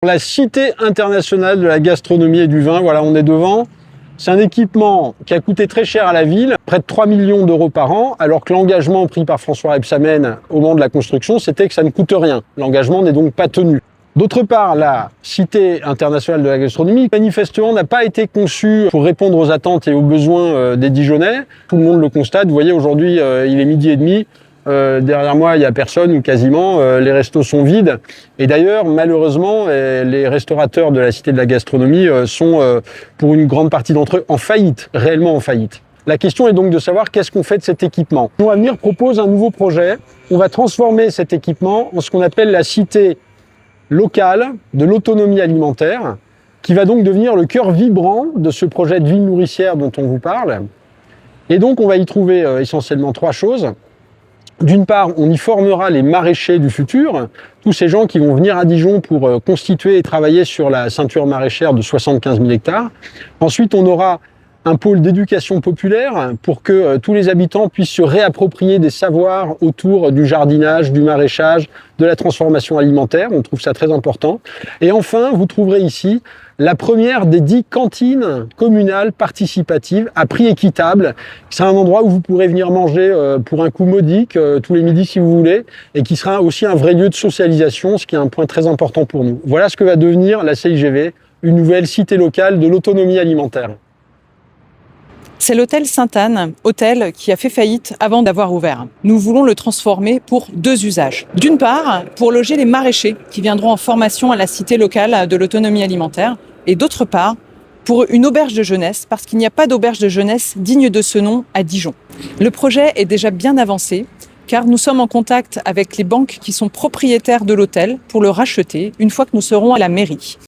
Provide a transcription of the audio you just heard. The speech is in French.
La Cité internationale de la gastronomie et du vin, voilà, on est devant. C'est un équipement qui a coûté très cher à la ville, près de 3 millions d'euros par an, alors que l'engagement pris par François Rebsamen au moment de la construction, c'était que ça ne coûte rien. L'engagement n'est donc pas tenu. D'autre part, la Cité internationale de la gastronomie, manifestement, n'a pas été conçue pour répondre aux attentes et aux besoins des Dijonnais. Tout le monde le constate. Vous voyez, aujourd'hui, il est 12h30. Derrière moi, il n'y a personne ou quasiment. Les restos sont vides. Et d'ailleurs, malheureusement, les restaurateurs de la Cité de la gastronomie sont, pour une grande partie d'entre eux, en faillite, réellement en faillite. La question est donc de savoir qu'est-ce qu'on fait de cet équipement. Nous, Avenir propose un nouveau projet. On va transformer cet équipement en ce qu'on appelle la Cité locale de l'autonomie alimentaire, qui va donc devenir le cœur vibrant de ce projet de ville nourricière dont on vous parle. Et donc, on va y trouver essentiellement 3 choses. D'une part, on y formera les maraîchers du futur, tous ces gens qui vont venir à Dijon pour constituer et travailler sur la ceinture maraîchère de 75 000 hectares. Ensuite, on aura un pôle d'éducation populaire pour que tous les habitants puissent se réapproprier des savoirs autour du jardinage, du maraîchage, de la transformation alimentaire. On trouve ça très important. Et enfin, vous trouverez ici la première des 10 cantines communales participatives à prix équitable. C'est un endroit où vous pourrez venir manger pour un coût modique tous les midis si vous voulez, et qui sera aussi un vrai lieu de socialisation, ce qui est un point très important pour nous. Voilà ce que va devenir la CIGV, une nouvelle cité locale de l'autonomie alimentaire. C'est l'hôtel Sainte-Anne, hôtel qui a fait faillite avant d'avoir ouvert. Nous voulons le transformer pour 2 usages. D'une part, pour loger les maraîchers qui viendront en formation à la cité locale de l'autonomie alimentaire. Et d'autre part, pour une auberge de jeunesse, parce qu'il n'y a pas d'auberge de jeunesse digne de ce nom à Dijon. Le projet est déjà bien avancé, car nous sommes en contact avec les banques qui sont propriétaires de l'hôtel pour le racheter une fois que nous serons à la mairie.